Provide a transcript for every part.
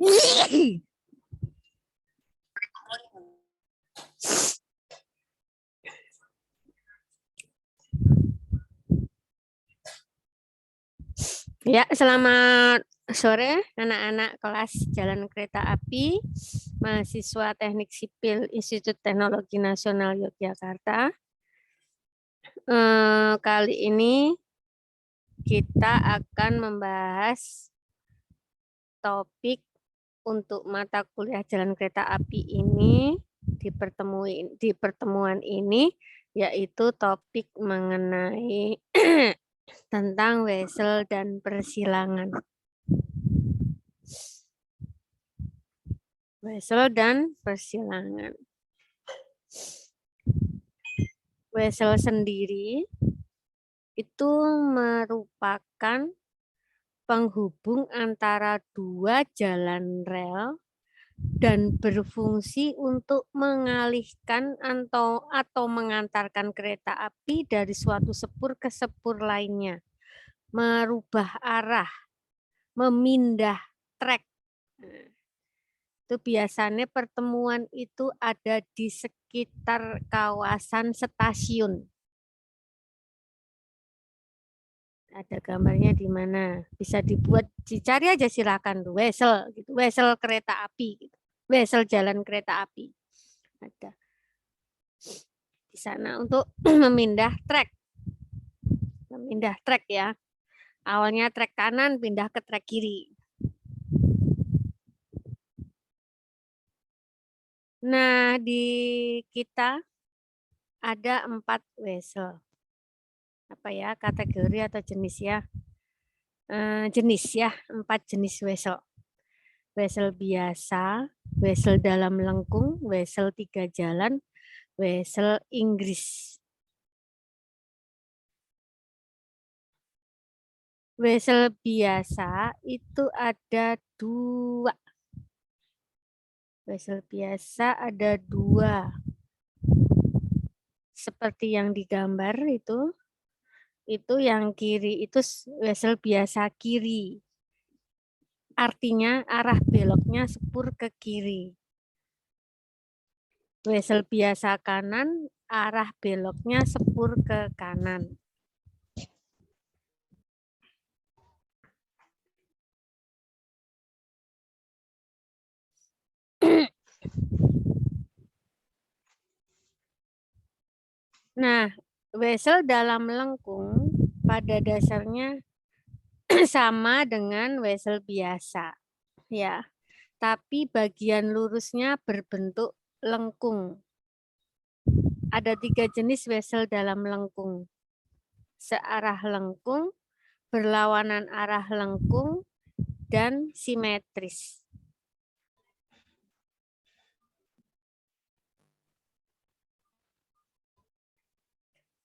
Ya, selamat sore anak-anak kelas Jalan Kereta Api, mahasiswa Teknik Sipil Institut Teknologi Nasional Yogyakarta. Kali ini kita akan membahas topik untuk mata kuliah Jalan Kereta Api ini di pertemuan ini, yaitu topik mengenai tentang wesel dan persilangan. Wesel dan persilangan. Wesel sendiri itu merupakan penghubung antara dua jalan rel dan berfungsi untuk mengalihkan atau mengantarkan kereta api dari suatu sepur ke sepur lainnya, merubah arah, memindah trek. Itu biasanya pertemuan itu ada di sekitar kawasan stasiun. Ada gambarnya di mana, bisa dibuat, dicari aja silakan tuh, wesel gitu, wesel kereta api gitu. Wesel jalan kereta api. Ada di sana untuk memindah trek. Memindah trek ya. Awalnya trek kanan pindah ke trek kiri. Nah, di kita ada 4 wesel. Apa ya, kategori atau jenis ya? Jenis ya, 4 jenis wesel. Wesel biasa, wesel dalam lengkung, wesel 3 jalan, wesel Inggris. Wesel biasa itu ada 2. Wesel biasa ada 2. Seperti yang digambar itu yang kiri itu wesel biasa kiri. Artinya arah beloknya sepur ke kiri. Wesel biasa kanan, arah beloknya sepur ke kanan. Nah, wesel dalam lengkung pada dasarnya sama dengan wesel biasa, ya. Tapi bagian lurusnya berbentuk lengkung. Ada 3 jenis wesel dalam lengkung. Searah lengkung, berlawanan arah lengkung, dan simetris.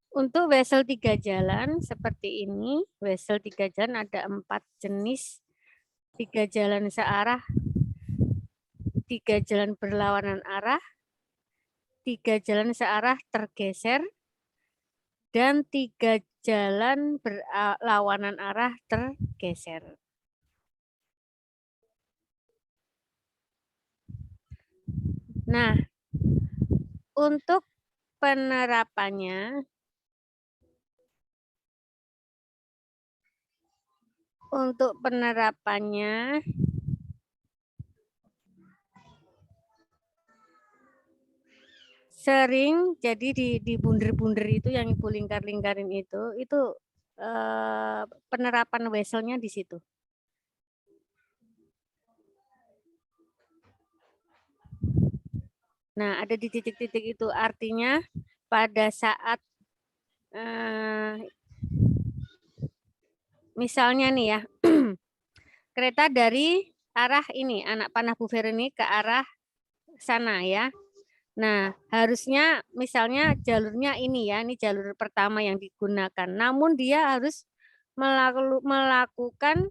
Untuk wesel 3 jalan seperti ini, wesel 3 jalan ada 4 jenis, 3 jalan searah, 3 jalan berlawanan arah, 3 jalan searah tergeser, dan 3 jalan berlawanan arah tergeser. Nah, untuk penerapannya, sering jadi di bunder-bunder itu yang ibu lingkar-lingkarin itu penerapan weselnya di situ. Nah, ada di titik-titik itu, artinya pada saat misalnya nih ya, kereta dari arah ini, anak panah Bu Fer ini ke arah sana ya. Nah, harusnya misalnya jalurnya ini ya, ini jalur pertama yang digunakan. Namun dia harus melakukan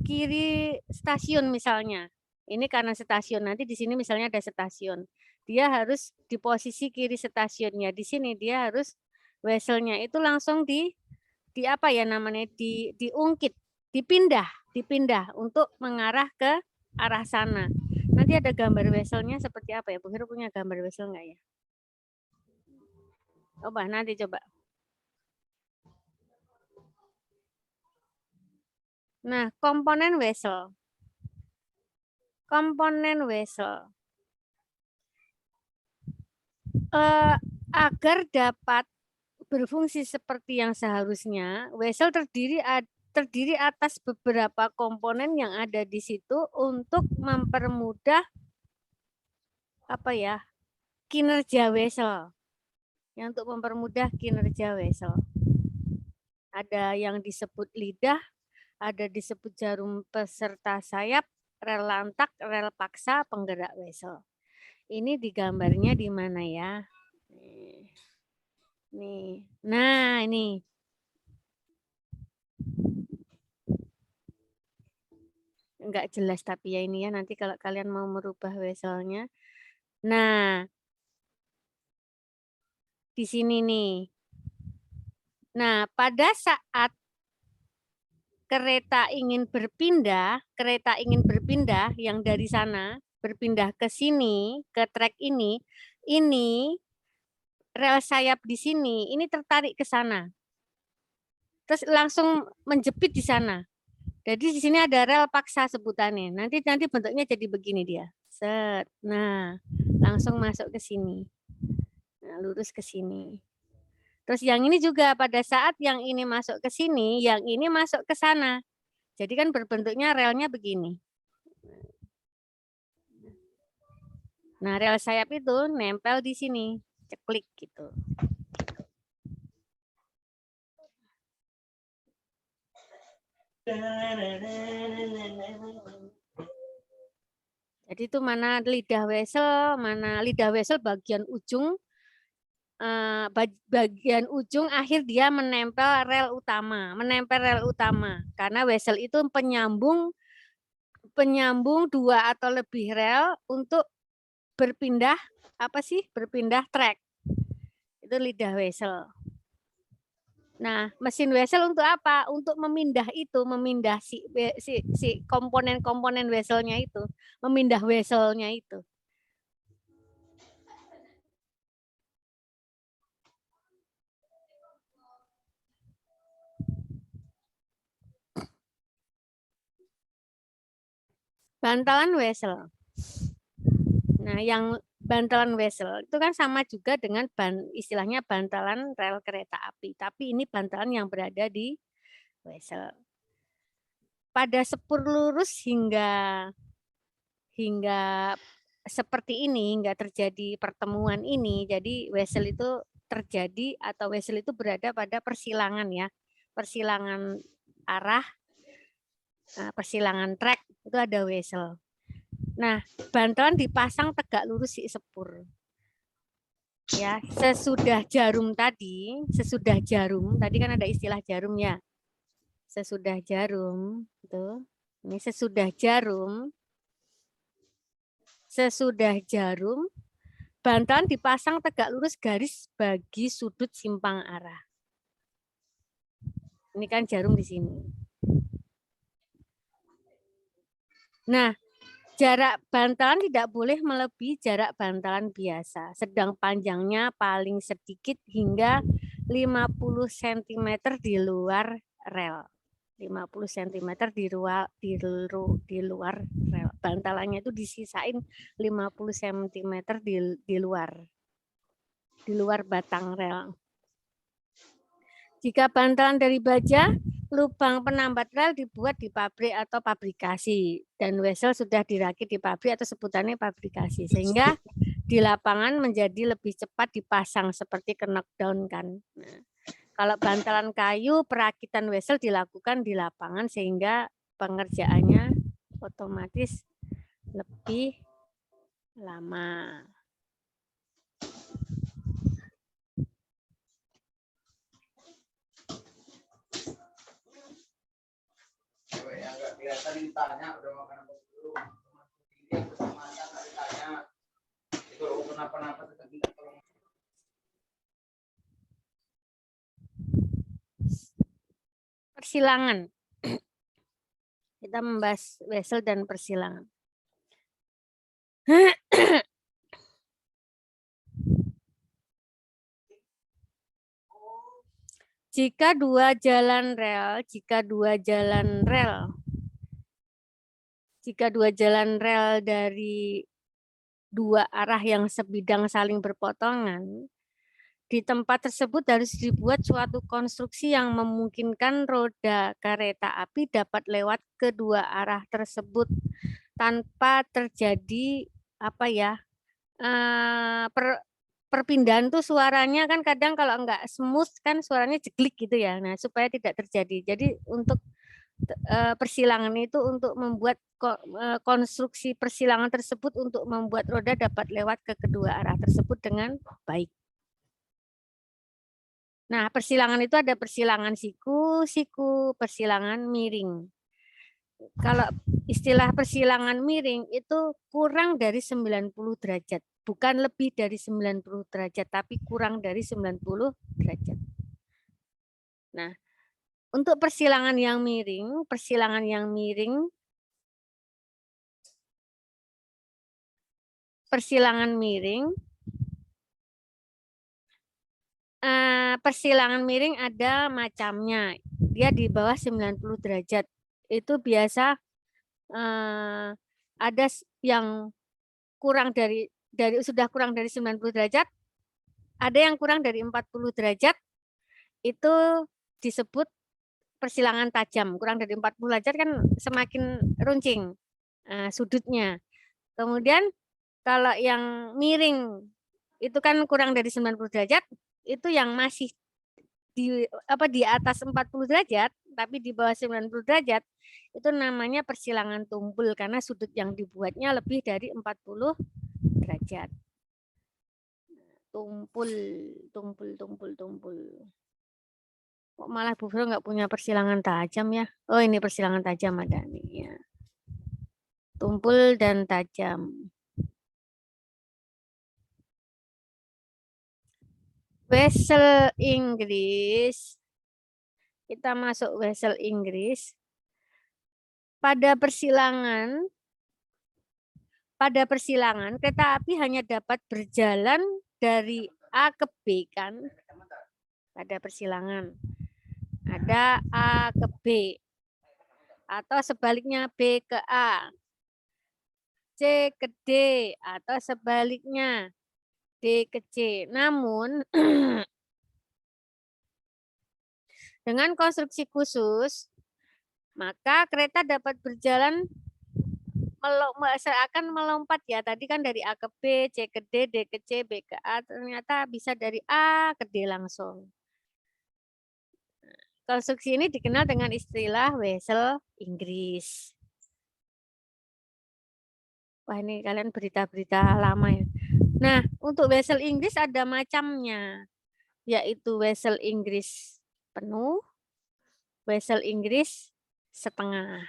kiri stasiun misalnya. Ini karena stasiun, nanti di sini misalnya ada stasiun. Dia harus di posisi kiri stasiunnya. Di sini dia harus weselnya itu langsung di apa ya namanya, diungkit, dipindah untuk mengarah ke arah sana. Nanti ada gambar weselnya seperti apa ya? Bu Heru punya gambar wesel nggak ya? Coba nanti coba. Nah, komponen wesel. Komponen wesel. Agar dapat berfungsi seperti yang seharusnya, wesel terdiri atas beberapa komponen yang ada di situ untuk mempermudah apa ya? Kinerja wesel. Yang untuk mempermudah kinerja wesel. Ada yang disebut lidah, ada disebut jarum peserta sayap, rel lantak, rel paksa, penggerak wesel. Ini digambarnya di mana ya? Nih. Nah, ini. Enggak jelas tapi ya ini ya, nanti kalau kalian mau merubah weselnya. Nah, di sini nih. Nah, pada saat kereta ingin berpindah yang dari sana, berpindah ke sini, ke trek ini rel sayap di sini, ini tertarik ke sana. Terus langsung menjepit di sana. Jadi di sini ada rel paksa sebutannya. Nanti bentuknya jadi begini dia. Set. Nah, langsung masuk ke sini. Nah, lurus ke sini. Terus yang ini juga pada saat yang ini masuk ke sini, yang ini masuk ke sana. Jadi kan berbentuknya relnya begini. Nah, rel sayap itu nempel di sini, ceklik gitu. Jadi itu mana lidah wesel bagian ujung akhir dia menempel rel utama, karena wesel itu penyambung dua atau lebih rel untuk berpindah trek. Itu lidah wesel. Nah, mesin wesel untuk apa? Untuk memindah si komponen-komponen weselnya itu, memindah weselnya itu. Bantalan wesel. Nah, yang bantalan wesel itu kan sama juga dengan istilahnya bantalan rel kereta api, tapi ini bantalan yang berada di wesel. Pada sepur lurus hingga seperti ini, hingga terjadi pertemuan ini, jadi wesel itu terjadi atau wesel itu berada pada persilangan ya, persilangan arah, persilangan trek itu ada wesel. Nah, bantalan dipasang tegak lurus si sepur. Ya, sesudah jarum tadi kan ada istilah jarum ya. Sesudah jarum, itu. Ini sesudah jarum, bantalan dipasang tegak lurus garis bagi sudut simpang arah. Ini kan jarum di sini. Nah, jarak bantalan tidak boleh melebihi jarak bantalan biasa, sedang panjangnya paling sedikit hingga 50 cm di luar rel. 50 cm di luar rel. Bantalannya itu disisain 50 cm di luar batang rel. Jika bantalan dari baja, lubang penambat rel dibuat di pabrik atau pabrikasi, dan wesel sudah dirakit di pabrik atau sebutannya pabrikasi, sehingga di lapangan menjadi lebih cepat dipasang seperti knockdown kan. Nah, kalau bantalan kayu, perakitan wesel dilakukan di lapangan sehingga pengerjaannya otomatis lebih lama. Yang nggak kelihatan ditanya udah makan apa belum, ditanya itu kenapa tetap kita tolong. Persilangan. Kita membahas wesel dan persilangan. Jika dua jalan rel dari dua arah yang sebidang saling berpotongan, di tempat tersebut harus dibuat suatu konstruksi yang memungkinkan roda kereta api dapat lewat kedua arah tersebut tanpa terjadi perpindahan tuh suaranya kan kadang kalau enggak smooth kan suaranya jeglik gitu ya. Nah, supaya tidak terjadi. Jadi untuk persilangan itu untuk membuat konstruksi persilangan tersebut untuk membuat roda dapat lewat ke kedua arah tersebut dengan baik. Nah, persilangan itu ada persilangan siku, persilangan miring. Kalau istilah persilangan miring itu kurang dari 90 derajat. Bukan lebih dari 90 derajat, tapi kurang dari 90 derajat. Nah, untuk persilangan yang miring ada macamnya. Dia di bawah 90 derajat. Itu biasa ada yang sudah kurang dari 90 derajat, ada yang kurang dari 40 derajat, itu disebut persilangan tajam. Kurang dari 40 derajat kan semakin runcing sudutnya. Kemudian kalau yang miring itu kan kurang dari 90 derajat, itu yang masih di atas 40 derajat tapi di bawah 90 derajat itu namanya persilangan tumpul karena sudut yang dibuatnya lebih dari 40 derajat. Tumpul. Kok malah Bu Vero nggak punya persilangan tajam ya? Oh, ini persilangan tajam ada nih ya. Tumpul dan tajam. Wesel Inggris. Kita masuk wesel Inggris. Pada persilangan kereta api hanya dapat berjalan dari A ke B kan? Pada persilangan. Ada A ke B. Atau sebaliknya B ke A. C ke D. Atau sebaliknya D ke C. Namun, dengan konstruksi khusus, maka kereta dapat berjalan seakan melompat ya. Tadi kan dari A ke B, C ke D, D ke C, B ke A. Ternyata bisa dari A ke D langsung. Konstruksi ini dikenal dengan istilah wesel Inggris. Wah, ini kalian berita-berita lama ya. Nah, untuk wesel Inggris ada macamnya, yaitu wesel Inggris penuh, wesel Inggris setengah.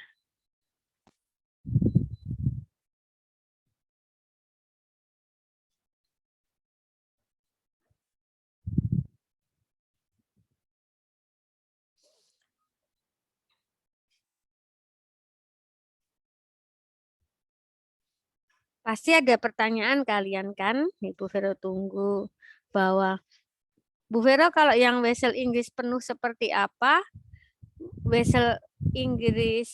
Pasti ada pertanyaan kalian kan, Bu Vero tunggu bahwa Bu Vero kalau yang wesel Inggris penuh seperti apa, wesel Inggris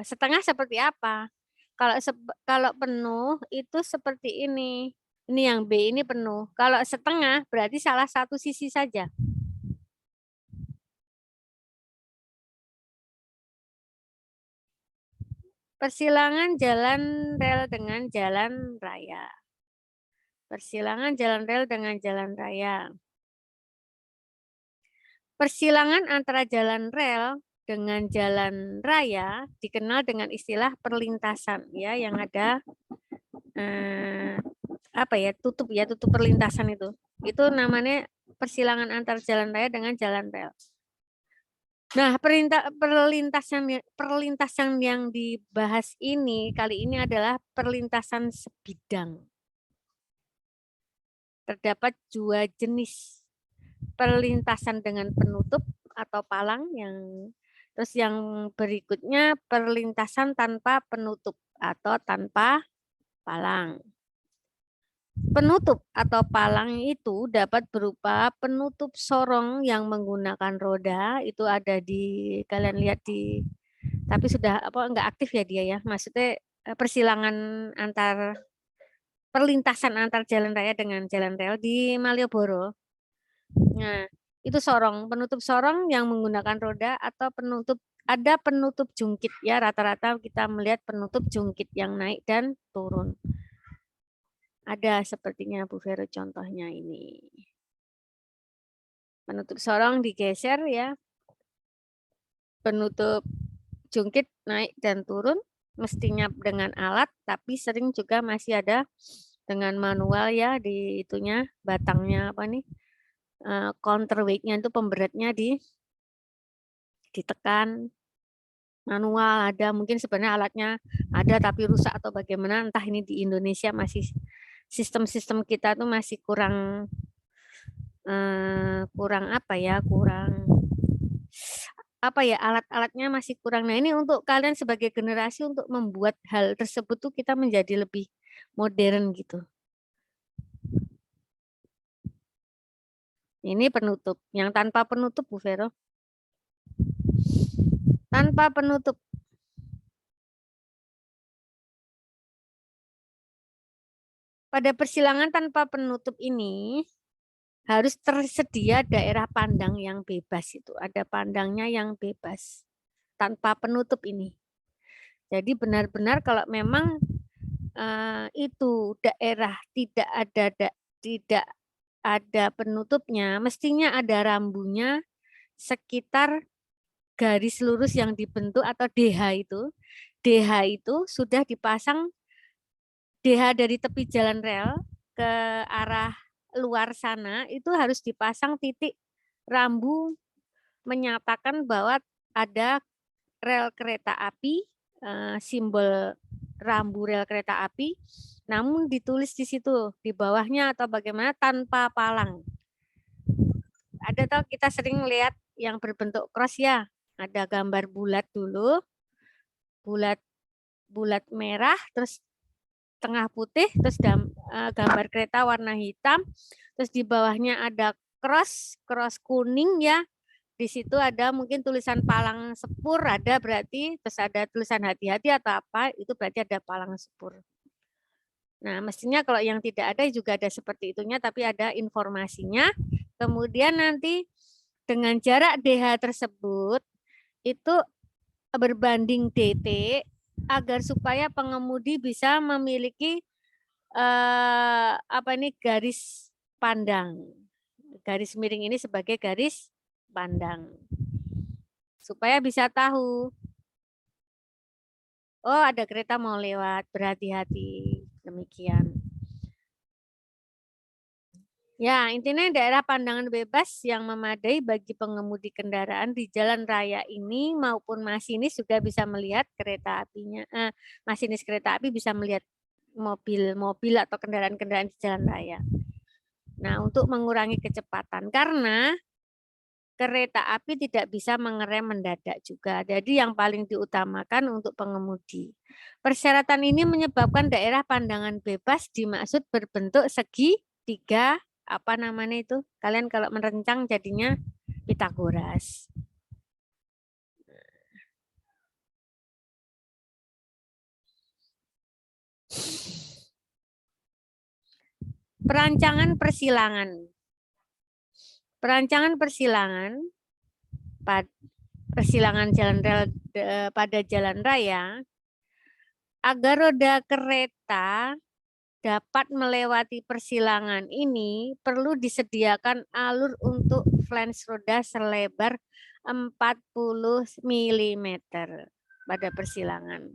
setengah seperti apa? Kalau penuh itu seperti ini. Ini yang B ini penuh. Kalau setengah berarti salah satu sisi saja. Persilangan jalan rel dengan jalan raya. Persilangan jalan rel dengan jalan raya. Persilangan antara jalan rel dengan jalan raya dikenal dengan istilah perlintasan ya, yang ada tutup perlintasan itu. Itu namanya persilangan antar jalan raya dengan jalan rel. Nah, perlintasan yang dibahas kali ini adalah perlintasan sebidang. Terdapat dua jenis perlintasan dengan penutup atau palang, terus yang berikutnya perlintasan tanpa penutup atau tanpa palang. Penutup atau palang itu dapat berupa penutup sorong yang menggunakan roda, itu ada di, kalian lihat di, tapi sudah enggak aktif ya dia ya, maksudnya persilangan antar, perlintasan antar jalan raya dengan jalan rel di Malioboro. Nah, itu sorong, penutup sorong yang menggunakan roda atau penutup, ada penutup jungkit ya, rata-rata kita melihat penutup jungkit yang naik dan turun. Ada sepertinya Bu Vero contohnya ini. Penutup sorong digeser ya. Penutup jungkit naik dan turun mestinya dengan alat, tapi sering juga masih ada dengan manual ya, di itunya batangnya apa nih, counterweight-nya itu pemberatnya ditekan manual, ada mungkin sebenarnya alatnya ada tapi rusak atau bagaimana, entah ini di Indonesia masih sistem-sistem kita tuh masih kurang apa ya, kurang apa ya, alat-alatnya masih kurang. Nah, ini untuk kalian sebagai generasi untuk membuat hal tersebut tuh kita menjadi lebih modern gitu. Ini penutup, yang tanpa penutup Bu Vero. Tanpa penutup. Pada persilangan tanpa penutup ini harus tersedia daerah pandang yang bebas itu. Ada pandangnya yang bebas tanpa penutup ini. Jadi benar-benar kalau memang itu daerah tidak ada penutupnya, mestinya ada rambunya sekitar garis lurus yang dibentuk atau DH itu. DH itu sudah dipasang, DH dari tepi jalan rel ke arah luar sana itu harus dipasang titik rambu menyatakan bahwa ada rel kereta api, simbol rambu rel kereta api, namun ditulis di situ di bawahnya atau bagaimana tanpa palang. Ada tahu kita sering lihat yang berbentuk cross ya, ada gambar bulat dulu, bulat merah, terus tengah putih, terus gambar kereta warna hitam, terus di bawahnya ada cross kuning ya. Di situ ada mungkin tulisan palang sepur, ada berarti, terus ada tulisan hati-hati atau apa, itu berarti ada palang sepur. Nah, mestinya kalau yang tidak ada juga ada seperti itunya, tapi ada informasinya. Kemudian nanti dengan jarak DH tersebut itu berbanding DT agar supaya pengemudi bisa memiliki garis pandang. Garis miring ini sebagai garis pandang. Supaya bisa tahu, oh ada kereta mau lewat, berhati-hati. Demikian. Ya, intinya daerah pandangan bebas yang memadai bagi pengemudi kendaraan di jalan raya ini maupun masinis juga bisa melihat kereta apinya. Masinis kereta api bisa melihat mobil atau kendaraan-kendaraan di jalan raya. Nah, untuk mengurangi kecepatan karena kereta api tidak bisa mengerem mendadak juga. Jadi yang paling diutamakan untuk pengemudi. Persyaratan ini menyebabkan daerah pandangan bebas dimaksud berbentuk segitiga, apa namanya itu? Kalian kalau merencang jadinya Pitagoras. Perancangan persilangan. Perancangan persilangan jalan rel pada jalan raya agar roda kereta dapat melewati persilangan ini perlu disediakan alur untuk flange roda selebar 40 mm pada persilangan.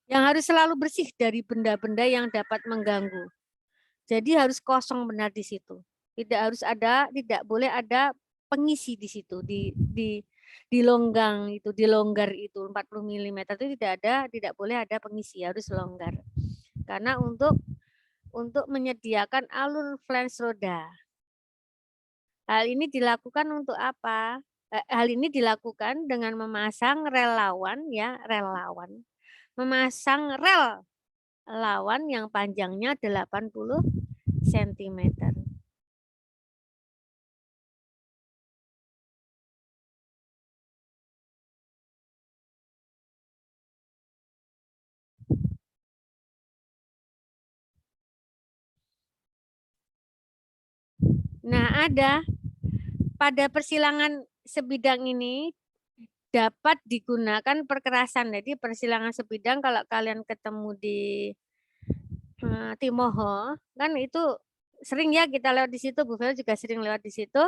Yang harus selalu bersih dari benda-benda yang dapat mengganggu. Jadi harus kosong benar di situ. Tidak boleh ada pengisi di situ, di longgar itu 40 mm itu tidak boleh ada pengisi, harus longgar. Karena untuk menyediakan alur flange roda. Hal ini dilakukan untuk apa? Hal ini dilakukan dengan memasang relawan memasang rel lawan yang panjangnya 80 cm. Nah, ada pada persilangan sebidang ini dapat digunakan perkerasan. Jadi persilangan sebidang kalau kalian ketemu di Timoho, kan itu sering ya kita lewat di situ, Bu Vero juga sering lewat di situ.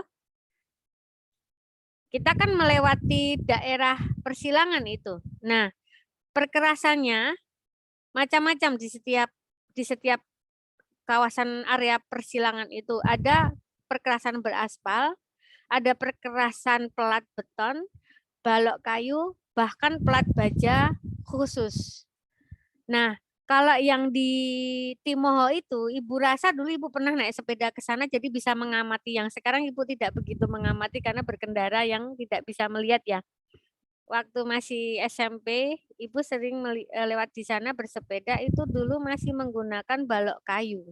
Kita kan melewati daerah persilangan itu. Nah, perkerasannya macam-macam di setiap kawasan area persilangan itu. Ada perkerasan beraspal, ada perkerasan pelat beton, balok kayu, bahkan pelat baja khusus. Nah, kalau yang di Timoho itu, Ibu rasa dulu Ibu pernah naik sepeda ke sana, jadi bisa mengamati. Yang sekarang Ibu tidak begitu mengamati karena berkendara yang tidak bisa melihat ya. Waktu masih SMP, Ibu sering lewat di sana bersepeda, itu dulu masih menggunakan balok kayu.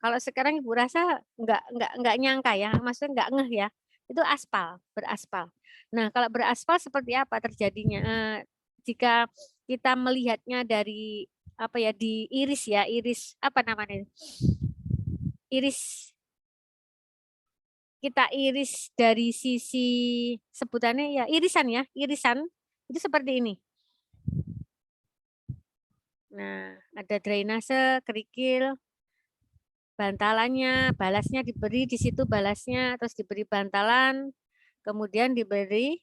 Kalau sekarang Ibu rasa nggak nyangka ya, maksudnya nggak ngeh ya. Itu aspal, beraspal. Nah, kalau beraspal seperti apa terjadinya? Jika kita melihatnya dari apa ya, di iris ya, iris apa namanya? Iris, kita iris dari sisi sebutannya ya irisan itu seperti ini. Nah, ada drainase, kerikil, bantalannya, balasnya diberi di situ balasnya, terus diberi bantalan, kemudian diberi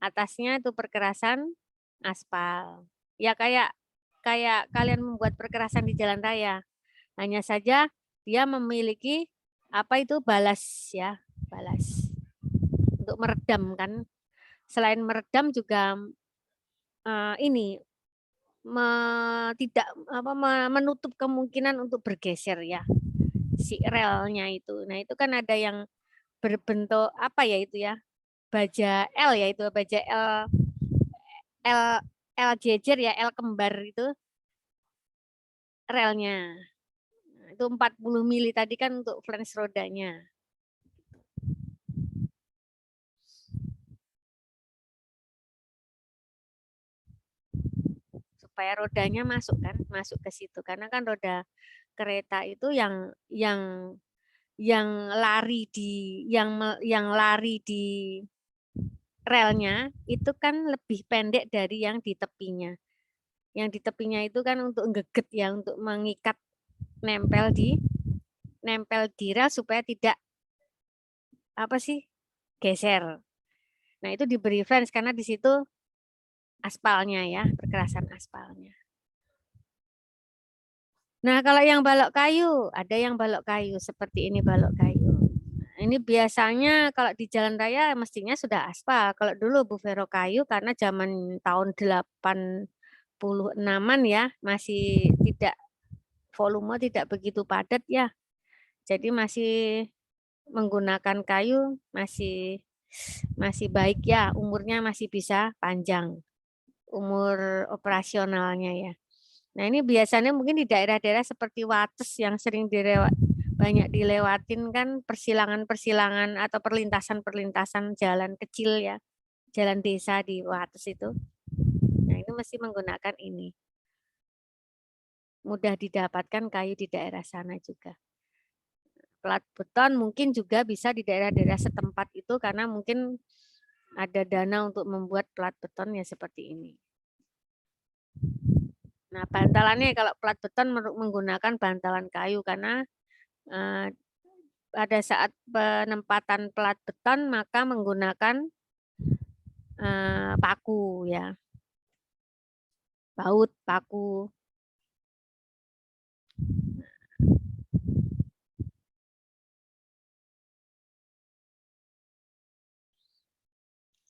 atasnya itu perkerasan aspal. Ya kayak kayak kalian membuat perkerasan di jalan raya. Hanya saja dia memiliki apa itu balas ya, balas untuk meredam kan. Selain meredam juga ini tidak apa menutup kemungkinan untuk bergeser ya si relnya itu. Nah, itu kan ada yang berbentuk apa ya itu ya? Baja L ya itu, baja L L jejer ya, L kembar itu relnya. Nah, itu 40 mili tadi kan untuk flange rodanya. Supaya rodanya masuk kan, masuk ke situ karena kan roda kereta itu yang lari di yang lari di relnya itu kan lebih pendek dari yang di tepinya. Yang di tepinya itu kan untuk ngeget ya, untuk mengikat nempel di rel supaya tidak apa sih geser. Nah, itu diberi flange karena di situ aspalnya ya, perkerasan aspalnya. Nah, kalau yang balok kayu, ada yang balok kayu seperti ini balok kayu. Nah, ini biasanya kalau di jalan raya mestinya sudah aspal. Kalau dulu Bu Vero kayu karena zaman tahun 86-an ya, masih tidak volume tidak begitu padat ya. Jadi masih menggunakan kayu masih baik ya, umurnya masih bisa panjang. Umur operasionalnya ya. Nah, ini biasanya mungkin di daerah-daerah seperti Wates yang sering banyak dilewatin kan persilangan-persilangan atau perlintasan-perlintasan jalan kecil ya, jalan desa di Wates itu. Nah, ini mesti menggunakan ini. Mudah didapatkan kayu di daerah sana juga. Plat beton mungkin juga bisa di daerah-daerah setempat itu karena mungkin ada dana untuk membuat plat beton ya seperti ini. Nah, bantalannya kalau plat beton menggunakan bantalan kayu karena pada saat penempatan plat beton maka menggunakan paku ya, baut paku.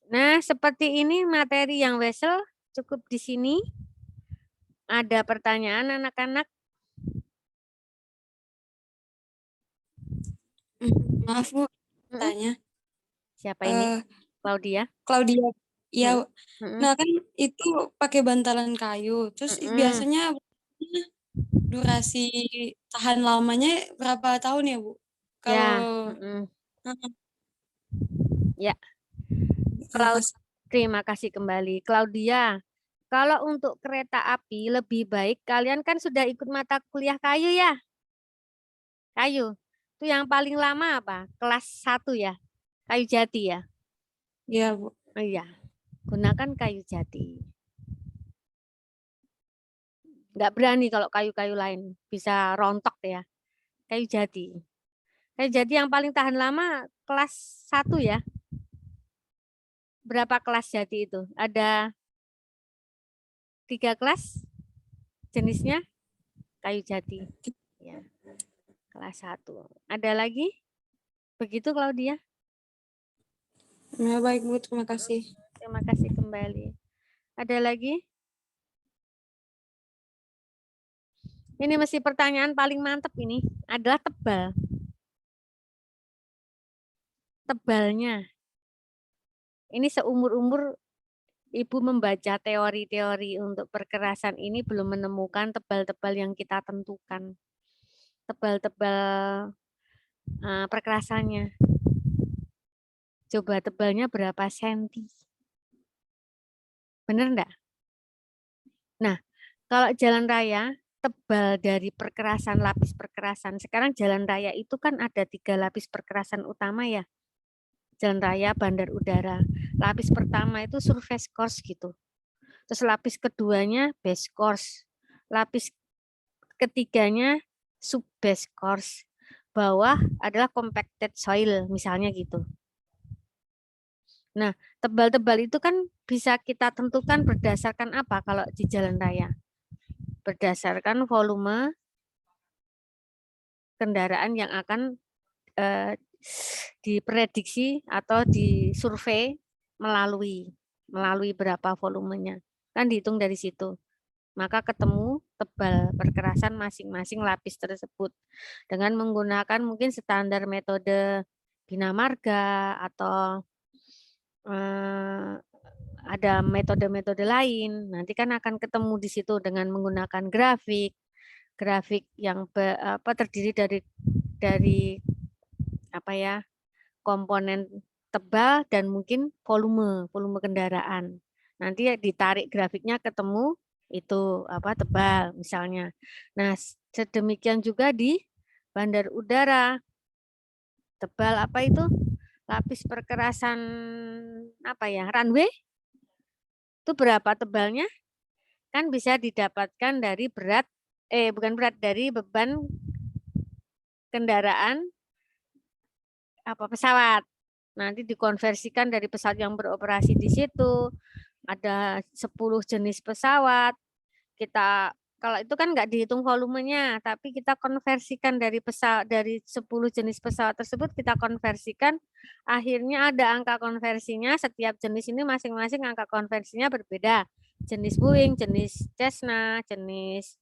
Nah, seperti ini materi yang wesel cukup di sini. Ada pertanyaan anak-anak? Maaf Bu, tanya. Siapa ini? Claudia? Claudia. Ya, Mm-mm. nah kan itu pakai bantalan kayu. Terus biasanya durasi tahan lamanya berapa tahun ya, Bu? Kalau Ya. Heeh, Ya, terima kasih. terima kasih kembali. Claudia, kalau untuk kereta api lebih baik, kalian kan sudah ikut mata kuliah kayu ya? Kayu. Itu yang paling lama apa? Kelas 1 ya? Kayu jati ya? Iya, Bu. Oh iya, gunakan kayu jati. Nggak berani kalau kayu-kayu lain. Bisa rontok ya. Kayu jati. Kayu jati yang paling tahan lama kelas 1 ya? Berapa kelas jati itu? Ada 3 kelas jenisnya kayu jati. Ya, kelas 1. Ada lagi? Begitu Claudia? Ya, baik, Bu. Terima kasih. Terima kasih kembali. Ada lagi? Ini mesti pertanyaan paling mantap ini. Adalah tebal. Tebalnya. Ini seumur-umur Ibu membaca teori-teori untuk perkerasan ini belum menemukan tebal-tebal yang kita tentukan. Tebal-tebal perkerasannya. Coba tebalnya berapa senti? Bener enggak? Nah, kalau jalan raya, tebal dari perkerasan, lapis perkerasan. Sekarang jalan raya itu kan ada 3 lapis perkerasan utama ya. Jalan raya, bandar udara. Lapis pertama itu surface course gitu. Terus lapis keduanya base course. Lapis ketiganya sub-base course. Bawah adalah compacted soil, misalnya gitu. Nah, tebal-tebal itu kan bisa kita tentukan berdasarkan apa kalau di jalan raya? Berdasarkan volume kendaraan yang akan diprediksi atau disurvei melalui berapa volumenya. Kan dihitung dari situ. Maka ketemu tebal perkerasan masing-masing lapis tersebut dengan menggunakan mungkin standar metode bina marga atau ada metode-metode lain. Nanti kan akan ketemu di situ dengan menggunakan grafik yang terdiri dari apa ya, komponen tebal dan mungkin volume kendaraan. Nanti ditarik grafiknya ketemu itu apa tebal misalnya. Nah, sedemikian juga di bandar udara. Tebal apa itu? Lapis perkerasan apa ya? Runway itu berapa tebalnya? Kan bisa didapatkan dari dari beban kendaraan apa pesawat. Nanti dikonversikan dari pesawat yang beroperasi di situ. Ada 10 jenis pesawat. Kita kalau itu kan nggak dihitung volumenya, tapi kita konversikan dari 10 jenis pesawat tersebut kita konversikan, akhirnya ada angka konversinya. Setiap jenis ini masing-masing angka konversinya berbeda. Jenis Boeing, jenis Cessna, jenis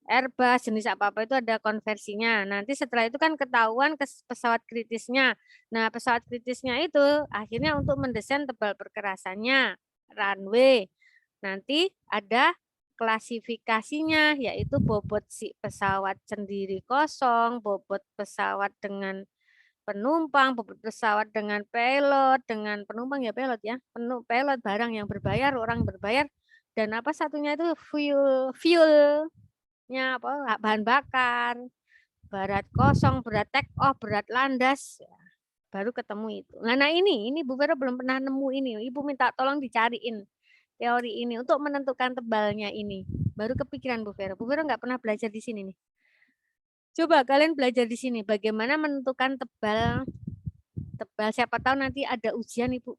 Airbus, jenis apa-apa itu ada konversinya. Nanti setelah itu kan ketahuan pesawat kritisnya. Nah, pesawat kritisnya itu akhirnya untuk mendesain tebal perkerasannya, runway. Nanti ada klasifikasinya, yaitu bobot si pesawat sendiri kosong, bobot pesawat dengan penumpang, bobot pesawat dengan pilot, dengan penumpang ya pilot ya, pilot barang yang berbayar, orang berbayar, dan apa satunya itu fuel apa bahan bakar, berat kosong, berat take off, berat landas, baru ketemu itu. Nah ini Bu Vera belum pernah nemu ini. Ibu minta tolong dicariin teori ini untuk menentukan tebalnya ini. Baru kepikiran Bu Vera. Bu Vera nggak pernah belajar di sini nih. Coba kalian belajar di sini bagaimana menentukan tebal. Siapa tahu nanti ada ujian Ibu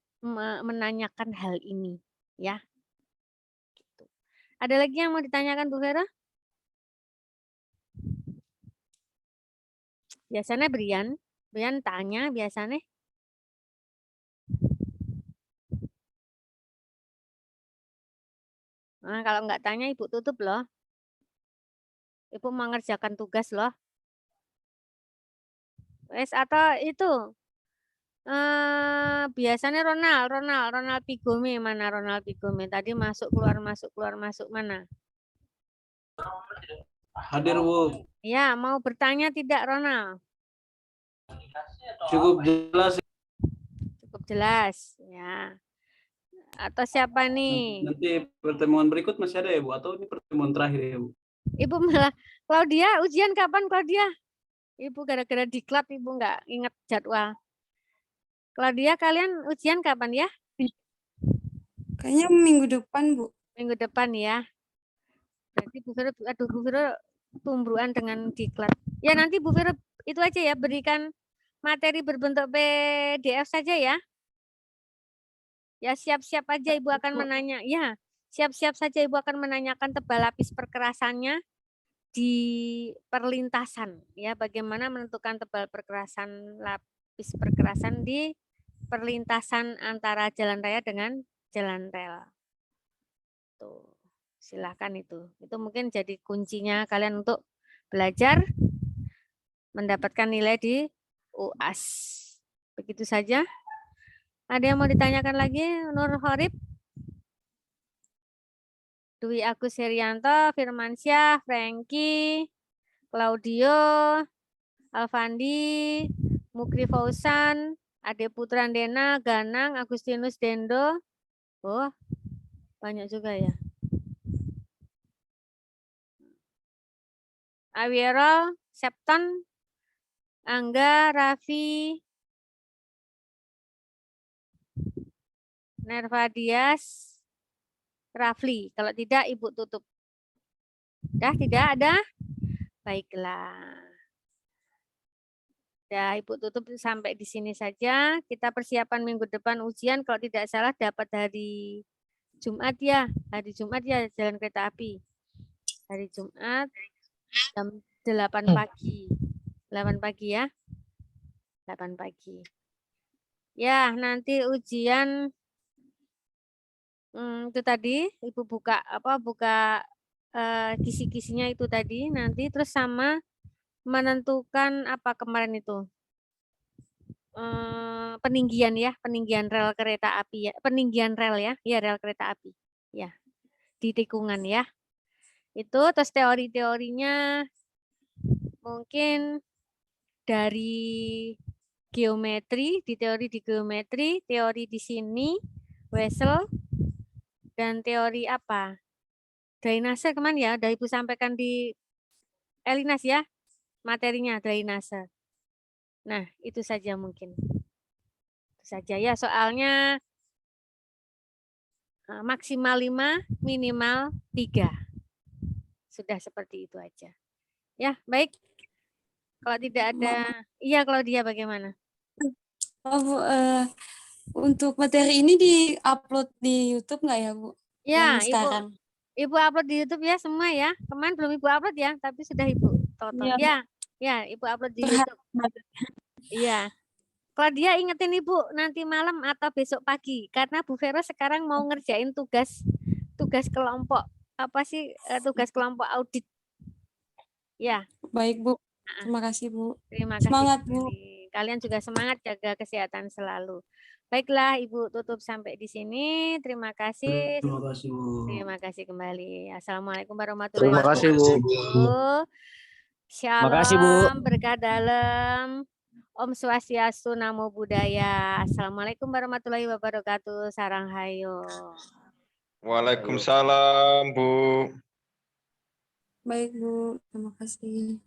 menanyakan hal ini, ya. Ada lagi yang mau ditanyakan Bu Vera? Biasanya Brian tanya biasanya. Nah, kalau nggak tanya Ibu tutup loh. Ibu mengerjakan tugas loh. Wes atau itu Biasanya Ronald Pigome mana Ronald Pigome tadi masuk keluar masuk mana? Hadir, Bu. Ya, mau bertanya tidak Ronald? Cukup jelas. Cukup jelas ya. Atau siapa nih? Nanti pertemuan berikut masih ada ya, Bu? Atau ini pertemuan terakhir ya, Bu? Ibu malah Claudia ujian kapan Claudia? Ibu gara-gara diklat Ibu nggak ingat jadwal. Claudia kalian ujian kapan ya? Kayaknya minggu depan, Bu. Minggu depan ya. Berarti Bu Vero, aduh Bu Vero tumbruan dengan diklat. Ya nanti Bu Vero itu aja ya, berikan materi berbentuk PDF saja ya. Ya siap-siap aja Ibu akan menanya. Ya, siap-siap saja Ibu akan menanyakan tebal lapis perkerasannya di perlintasan. Ya, bagaimana menentukan tebal lapis perkerasan di perlintasan antara jalan raya dengan jalan rel. Tuh, silahkan itu. Itu mungkin jadi kuncinya kalian untuk belajar mendapatkan nilai di UAS. Begitu saja. Ada yang mau ditanyakan lagi, Nur Horib? Dwi Agus Herianto, Firmansyah, Franky, Claudio, Alfandi, Mukri Fausan, Ade Putrandena, Ganang, Agustinus Dendo. Oh, banyak juga ya. Awiero, Septon, Angga, Raffi, Nerva Dias, Rafli. Kalau tidak, Ibu tutup. Dah, tidak ada? Baiklah. Dah, Ibu tutup sampai di sini saja. Kita persiapan minggu depan ujian. Kalau tidak salah dapat hari Jumat ya. Hari Jumat ya jalan kereta api. Hari Jumat jam 8 pagi. 8 pagi ya. 8 pagi. Ya, nanti ujian itu tadi Ibu buka kisi-kisinya itu tadi nanti terus sama menentukan apa kemarin itu peninggian ya, peninggian rel kereta api ya, peninggian rel ya, ya rel kereta api ya di tikungan ya. Itu terus teori-teorinya mungkin dari geometri, di geometri, teori di sini Wessel dan teori apa? Drainase kemana ya? Udah Ibu sampaikan di Elinas ya, materinya drainase. Nah, itu saja mungkin. Itu saja ya, soalnya maksimal 5, minimal 3. Sudah seperti itu aja. Ya, baik. Kalau tidak ada, iya Claudia bagaimana? Oh, Bu, untuk materi ini di-upload di YouTube nggak ya, Bu? Ya, Yang sekarang. Ibu upload di YouTube ya semua ya. Kemarin belum Ibu upload ya, tapi sudah Ibu tonton. Iya. Ya, Ibu upload di YouTube. Iya. Claudia ingetin Ibu nanti malam atau besok pagi karena Bu Vero sekarang mau ngerjain tugas kelompok. Apa sih tugas kelompok audit? Ya. Baik, Bu. Terima kasih, Bu. Terima kasih. Semangat, Bu. Kalian juga semangat, jaga kesehatan selalu. Baiklah, Ibu tutup sampai di sini. Terima kasih. Terima kasih, Bu. Terima kasih kembali. Assalamualaikum warahmatullahi Terima kasih, Bu. wabarakatuh. Shalom, Terima kasih, Bu. berkah dalam. Om Swastiastu, Namo Buddhaya. Assalamualaikum warahmatullahi wabarakatuh. Sarang hayo. Waalaikumsalam, Bu. Baik, Bu. Terima kasih.